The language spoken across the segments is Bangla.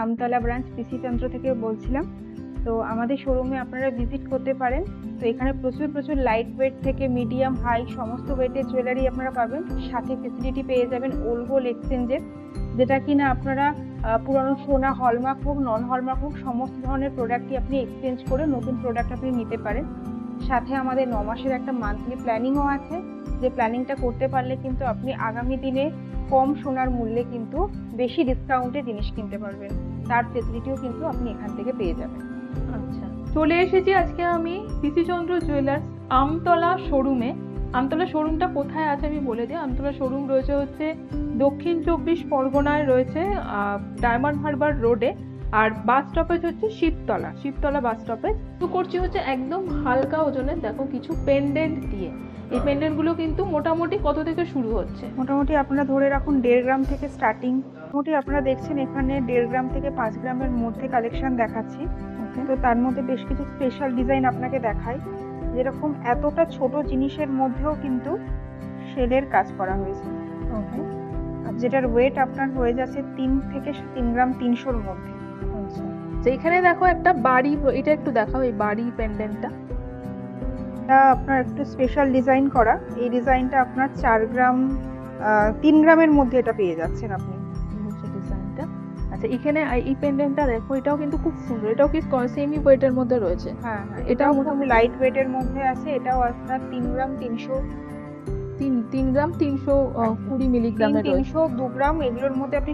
আমতলা ব্রাঞ্চ পিসি তন্ত্র থেকে বলছিলাম। তো আমাদের শোরুমে আপনারা ভিজিট করতে পারেন। তো এখানে প্রচুর লাইট ওয়েট থেকে মিডিয়াম হাই সমস্ত ওয়েটের জুয়েলারি আপনারা পাবেন। সাথে ফেসিলিটি পেয়ে যাবেন ওল্ড গোল্ড এক্সচেঞ্জের, যেটা কিনা আপনারা পুরানো সোনা হলমার্ক হোক নন হলমার্ক হোক সমস্ত ধরনের প্রোডাক্টই আপনি এক্সচেঞ্জ করে নতুন প্রোডাক্ট আপনি নিতে পারেন। সাথে আমাদের 9 মাসের একটা মান্থলি প্ল্যানিংও আছে, যে প্ল্যানিংটা করতে পারলে কিন্তু আপনি আগামী দিনে কম সোনার মূল্যে কিন্তু বেশি ডিসকাউন্টে জিনিস কিনতে পারবেন। তার ফেসিলিটিও কিন্তু আপনি এখান থেকে পেয়ে যাবেন। আচ্ছা, চলে এসেছি আজকে আমি পিসি চন্দ্র জুয়েলার্স আমতলা শোরুমে। আমতলা শোরুমটা কোথায় আছে আমি বলে দিই। আমতলা শোরুম রয়েছে হচ্ছে দক্ষিণ 24 পরগনায় রয়েছে, ডায়মন্ড হারবার রোডে। আর বাস স্টপেজ হচ্ছে শিবতলা বাস স্টপেজ। তো করছি হচ্ছে একদম হালকা ওজনের, দেখো কিছু পেন্ডেন্ট দিয়ে। এই পেন্ডেন্টগুলো কিন্তু মোটামুটি কত থেকে শুরু হচ্ছে? মোটামুটি আপনারা ধরে রাখুন 1.5 গ্রাম থেকে স্টার্টিং। মোটামুটি আপনারা দেখছেন এখানে 1.5 গ্রাম থেকে 5 গ্রামের মধ্যে কালেকশন দেখাচ্ছি। তো তার মধ্যে বেশ কিছু স্পেশাল ডিজাইন আপনাকে দেখাই, যেরকম এতটা ছোট জিনিসের মধ্যেও কিন্তু শেলের কাজ করা হয়েছে। ওকে, আর যেটার ওয়েট আপনার হয়ে যাচ্ছে 3 থেকে 3 গ্রাম 300-র মধ্যে। আচ্ছা, তো এখানে দেখো একটা বাড়ি, এটা একটু দেখাও এই বাড়ি পেন্ডেন্টটা। এটা আপনার একটু স্পেশাল ডিজাইন করা। এই ডিজাইনটা আপনার 4 গ্রাম 3 গ্রামের মধ্যে এটা পেয়ে যাচ্ছেন আপনি। ডিজাইনটা আচ্ছা, এখানে এই পেন্ডেন্টটা দেখো, এটাও কিন্তু খুব সুন্দর। এটাও কি সেমি ওয়েটের মধ্যে রয়েছে? হ্যাঁ, এটাও মোটামুটি লাইট ওয়েটের মধ্যে আছে। এটাও আপনার 3 গ্রাম 300 3 গ্রাম 320 মিলিগ্রামের রয়েছে। 300 2 গ্রাম এগুলোর মধ্যে আপনি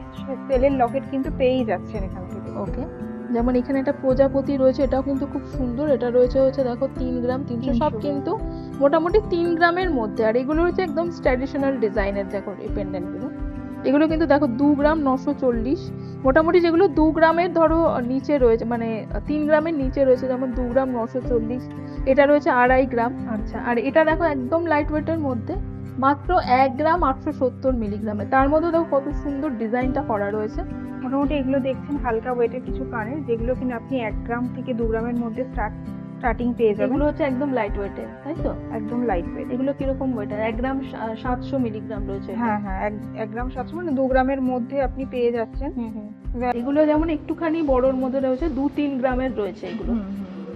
সেলের লকেট কিন্তু পেয়েই যাচ্ছেন এখান থেকে। ওকে, যেমন এখানে একটা প্রজাপতি রয়েছে, এটাও কিন্তু খুব সুন্দর। এটা রয়েছে হচ্ছে দেখো 3 গ্রাম 300, সব কিন্তু মোটামুটি 3 গ্রামের মধ্যে। আর এগুলো হচ্ছে একদম ট্র্যাডিশনাল ডিজাইনের। দেখো এই পেন্ডেন্টগুলো, এগুলো কিন্তু দেখো 2 গ্রাম 940। মোটামুটি যেগুলো 2 গ্রামের ধরো নিচে রয়েছে, মানে 3 গ্রামের নিচে রয়েছে, যেমন 2 গ্রাম 940, এটা রয়েছে 2.5 গ্রাম। আচ্ছা, আর এটা দেখো একদম লাইট ওয়েটের মধ্যে, মাত্র 1 গ্রাম 870 মিলিগ্রামে। তার মধ্যে দেখো কত সুন্দর ডিজাইনটা করা রয়েছে। মোটামুটি এগুলো দেখছেন হালকা ওয়েটের কিছু কানের, যেগুলো কিনা আপনি 1 গ্রাম থেকে 2 গ্রামের মধ্যে স্টার্টিং পেয়ে যাবেন। এগুলো হচ্ছে একদম লাইট ওয়েটের, তাই তো? একদম লাইট ওয়েট। এগুলো কিরকম ওয়েটার? 1 গ্রাম 700 মিলিগ্রাম রয়েছে। হ্যাঁ, 1 গ্রাম 700 মানে 2 গ্রামের মধ্যে আপনি পেয়ে যাচ্ছেন। এগুলো যেমন একটুখানি বড়র মধ্যে রয়েছে, 2-3 গ্রামের রয়েছে এগুলো।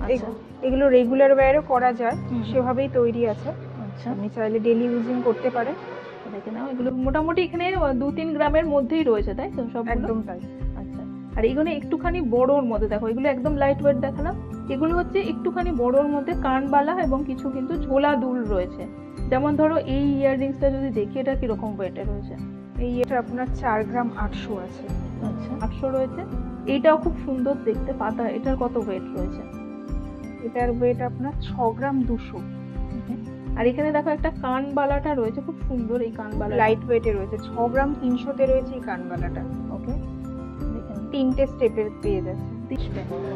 আচ্ছা, এগুলো রেগুলার ওয়্যারও করা যায়, সেভাবেই তৈরি আছে। আচ্ছা, আপনি চাইলে ডেইলি ইউজিং করতে পারেন। দেখে নাও, এগুলো মোটামুটি এখানে 2-3 গ্রামের মধ্যেই রয়েছে, তাই তো? সব একদম তাই। আচ্ছা, আর এগুলো একটুখানি বড়র মধ্যে দেখো, এগুলো একদম লাইট ওয়েট দেখালাম। এগুলো হচ্ছে একটুখানি বড়র মধ্যে কানবালা এবং কিছু কিন্তু ঝোলা দুল রয়েছে। যেমন ধরো এই ইয়াররিংসটা যদি দেখি, এটা কিরকম ওয়েটে রয়েছে? এটা আপনার 4 গ্রাম 800 আছে। আচ্ছা, 800 রয়েছে। এইটাও খুব সুন্দর দেখতে পাতা। এটার কত ওয়েট রয়েছে? এটার ওয়েট আপনার 6 গ্রাম 200। আর এখানে দেখো একটা কানবালাটা রয়েছে, খুব সুন্দর এই কানবালা, লাইট ওয়েটে রয়েছে। 6 গ্রাম 300 তে রয়েছে এই কানবালাটা। ওকে, দেখেন 3টে স্টেপের পেয়ে যাচ্ছে।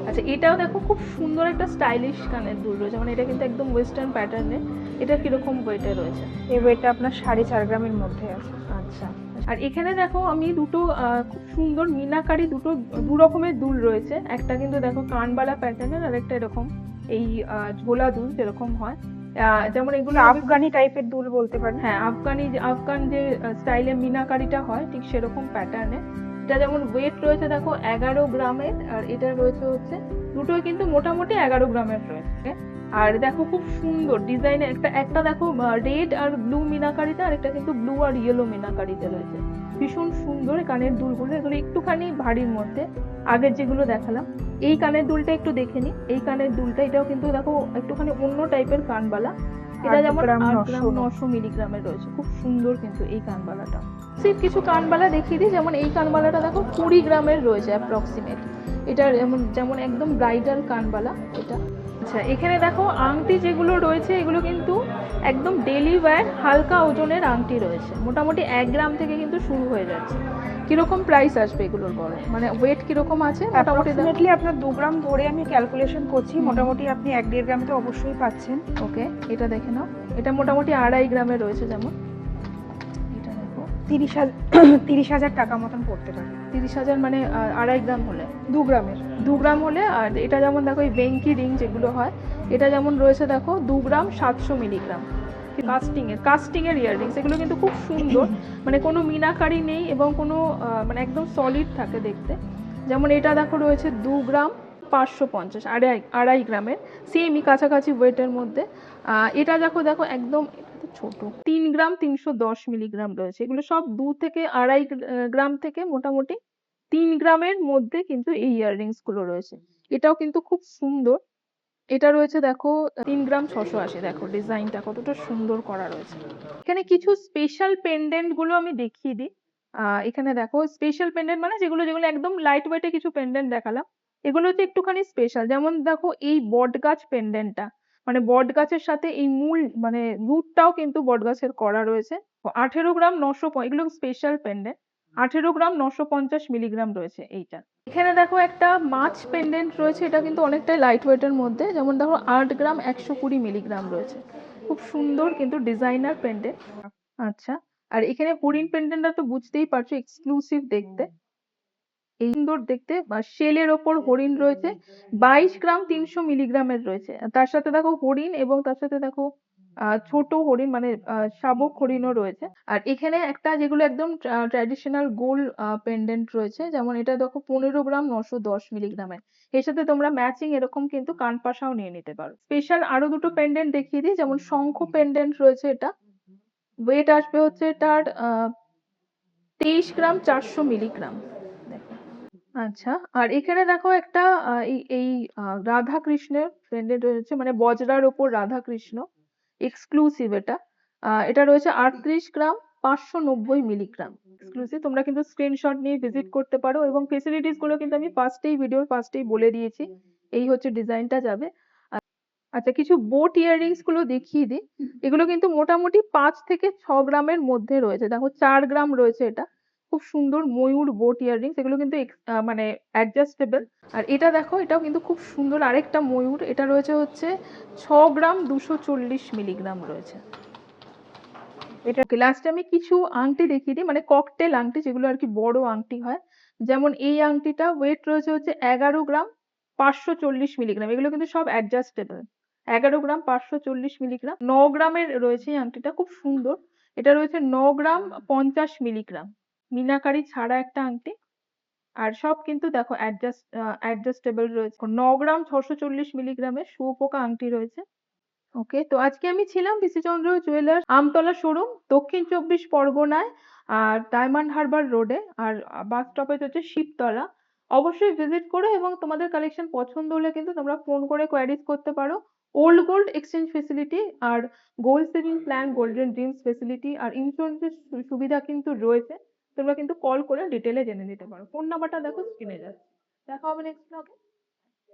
আচ্ছা, এটাও দেখো খুব সুন্দর একটা স্টাইলিশ কানের দুল রয়েছে, মানে এটা কিন্তু একদম ওয়েস্টার্ন প্যাটার্নে। এটা কিরকম ওয়েটে রয়েছে? এই ওয়েটটা আপনার 4.5 গ্রামের মধ্যে আছে। আচ্ছা, আর এখানে দেখো আমি দুটো খুব সুন্দর মিনাকারি দু রকমের দুল রয়েছে। একটা কিন্তু দেখো কানবালা প্যাটার্নের, আর একটা এরকম এই ঝোলা দুল যেরকম হয়, যেমন এগুলো আফগানি টাইপের দুল বলতে পারেন। হ্যাঁ, আফগান যে স্টাইলে মিনাকারিটা হয় ঠিক সেরকম প্যাটার্নে। এটা যেমন ওয়েট রয়েছে দেখো 11 গ্রামের, আর এটা রয়েছে হচ্ছে দুটোই কিন্তু মোটামুটি 11 গ্রামের রয়েছে। আর দেখো খুব সুন্দর ডিজাইনের একটা দেখো রেড আর ব্লু মিনাকারিতে, আর একটা কিন্তু ব্লু আর ইয়েলো মিনাকারিতে রয়েছে। ভীষণ সুন্দর কানের দুলগুলো, এগুলো একটুখানি ভারীর মধ্যে। আগের যেগুলো দেখালাম, এই কানের দুলটা একটু দেখে নি। এই কানের দুলটা, এটাও কিন্তু দেখো একটুখানি অন্য টাইপের কানবালা। এটা যেমন 8 গ্রাম 900 মিলিগ্রামের রয়েছে। খুব সুন্দর কিন্তু এই কানবালাটা। কিছু কানবালা দেখিয়ে দিই, যেমন এই কানবালাটা দেখো 20 গ্রামের রয়েছে অ্যাপ্রক্সিমেট। এটা যেমন একদম ব্রাইডাল কানবালা এটা। আচ্ছা, এখানে দেখো আংটি যেগুলো রয়েছে, এগুলো কিন্তু একদম ডেলি ওয়্যার হালকা ওজনের আংটি রয়েছে। মোটামুটি 1 গ্রাম থেকে কিন্তু শুরু হয়ে যাচ্ছে। কিরকম প্রাইস আসবে এগুলোর? বড় মানে ওয়েট কিরকম আছে? মোটামুটি আপনার 2 গ্রাম ধরে আমি ক্যালকুলেশন করছি, মোটামুটি আপনি 1.5 গ্রাম তো অবশ্যই পাচ্ছেন। ওকে, এটা দেখে নাও, এটা মোটামুটি 2.5 গ্রামের রয়েছে। যেমন এটা দেখো 30,000 টাকা মতন পড়তে পারে। 30,000 মানে 2.5 গ্রাম হলে? 2 গ্রাম হলে। আর এটা যেমন দেখো এই বেঙ্কি রিং যেগুলো হয়, এটা যেমন রয়েছে দেখো 2 গ্রাম 700 মিলিগ্রাম। কাস্টিং এর ইয়াররিংস, এগুলো কিন্তু খুব সুন্দর, মানে কোনো মিনাকারি নেই এবং কোনো মানে একদম সলিড থাকে দেখতে। যেমন এটা দেখো রয়েছে 2 গ্রাম 550, আড়াই গ্রামের, সেমই কাছাকাছি ওয়েটের মধ্যে। এটা দেখো দেখো একদম, এটা তো ছোট, 3 গ্রাম 310 মিলিগ্রাম রয়েছে। এগুলো সব 2 থেকে আড়াই গ্রাম থেকে মোটামুটি 3 গ্রামের মধ্যে কিন্তু এই ইয়াররিংস গুলো রয়েছে। এটাও কিন্তু খুব সুন্দর। এটা রয়েছে দেখো 3 গ্রাম 680, দেখো ডিজাইনটা কতটা সুন্দর করা রয়েছে। এখানে কিছু স্পেশাল পেন্ডেন্ট গুলো আমি দেখিয়ে দিই। এখানে দেখো স্পেশাল পেন্ডেন্ট মানে যেগুলো যেগুলো একদম লাইট ওয়েটে কিছু পেন্ডেন্ট দেখালাম, এগুলো হচ্ছে একটুখানি স্পেশাল। যেমন দেখো এই বট গাছ পেন্ডেন্টটা, মানে বট গাছের সাথে এই মূল মানে রুটটাও কিন্তু বট গাছের করা রয়েছে। 18 গ্রাম 900, এগুলো স্পেশাল পেন্ডেন্ট। 18 গ্রাম 950 মিলিগ্রাম রয়েছে এইটা। এখানে দেখো একটা মাছ পেন্ডেন্ট রয়েছে, এটা কিন্তু অনেকটাই লাইট ওয়েটের মধ্যে। যেমন দেখো 8 গ্রাম 120 মিলিগ্রাম রয়েছে, খুব সুন্দর কিন্তু ডিজাইনার পেন্ডেন্ট। আচ্ছা, আর এখানে হরিণ পেন্ডেন্টটা তো বুঝতেই পারছো এক্সক্লুসিভ দেখতে, এই সুন্দর দেখতে। শেলের ওপর হরিণ রয়েছে, 22 গ্রাম 300 মিলিগ্রামের রয়েছে। আর তার সাথে দেখো হরিণ, এবং তার সাথে দেখো ছোট হরিণ মানে শাবক হরিণও রয়েছে। আর এখানে একটা যেগুলো একদম ট্র্যাডিশনাল গোল পেন্ডেন্ট রয়েছে, যেমন এটা দেখো 15 গ্রাম 910 মিলিগ্রামের। এর সাথে তোমরা ম্যাচিং এরকম কিন্তু কানপাশাও নিয়ে নিতে পারো। স্পেশাল আরো দুটো পেন্ডেন্ট দেখিয়ে দিই, যেমন শঙ্খ পেন্ডেন্ট রয়েছে। এটা ওয়েট আসবে হচ্ছে এটার 23 গ্রাম 400 মিলিগ্রাম। দেখো। আচ্ছা, আর এখানে দেখো একটা এই রাধা কৃষ্ণের পেন্ডেন্ট রয়েছে, মানে বজরার ওপর রাধা কৃষ্ণ, এক্সক্লুসিভ এটা। এটা রয়েছে 38 গ্রাম 590 মিলিগ্রাম, এক্সক্লুসিভ। তোমরা কিন্তু স্ক্রিনশট নিয়ে ভিজিট করতে পারো, এবং ফেসিলিটিস গুলো কিন্তু আমি ভিডিওর ফার্স্টেই বলে দিয়েছি। এই হচ্ছে ডিজাইনটা যাবে। আচ্ছা, কিছু বোট ইয়াররিংস গুলো দেখিয়ে দিই। এগুলো কিন্তু মোটামুটি 5 থেকে 6 গ্রামের মধ্যে রয়েছে। দেখো 4 গ্রাম রয়েছে এটা, খুব সুন্দর ময়ূর বোট ইয়াররিংস। এগুলো কিন্তু মানে অ্যাডজাস্টেবল। আর এটা দেখো, এটাও কিন্তু খুব সুন্দর আরেকটা ময়ূর। এটা রয়েছে হচ্ছে 6 গ্রাম 240 মিলিগ্রাম রয়েছে। এটা লাস্টে আমি কিছু আংটি দেখিয়ে দিই, মানে ককটেল আংটি, যেগুলো আর কি বড় আংটি হয়। যেমন এই আংটিটা ওয়েট রয়েছে হচ্ছে 11 গ্রাম 540 মিলিগ্রাম। এগুলো কিন্তু সব অ্যাডজাস্টেবল। 11 গ্রাম 540 মিলিগ্রাম। 9 গ্রামের রয়েছে এই আংটিটা, খুব সুন্দর। এটা রয়েছে 9 গ্রাম 50 মিলিগ্রাম, মিনাকারি ছাড়া একটা আংটি। আর সব কিন্তু দেখো অ্যাডজাস্টেবল রয়েছে। 9 গ্রাম 640 মিলিগ্রামের শুঁয়োপোকা আংটি রয়েছে। ওকে, তো আজকে আমি ছিলাম বিসিচন্দ্র জুয়েলার্স, আমতলা শোরুম, দক্ষিণ 24 পরগনায়, আর ডায়মন্ড হারবার রোডে। আর বাস স্টপেজ হচ্ছে শিবতলা। অবশ্যই ভিজিট করো, এবং তোমাদের কালেকশন পছন্দ হলে কিন্তু তোমরা ফোন করে কোয়ারিজ করতে পারো। ওল্ড গোল্ড এক্সচেঞ্জ ফেসিলিটি, আর gold saving plan, golden dreams facility, আর ইন্স্যুরেন্সের সুবিধা কিন্তু রয়েছে। তোমরা কিন্তু কল করে ডিটেলে জেনে নিতে পারো। ফোন নাম্বারটা দেখো স্ক্রিনে যাচ্ছে। দেখা হবে নেক্সট ব্লগে।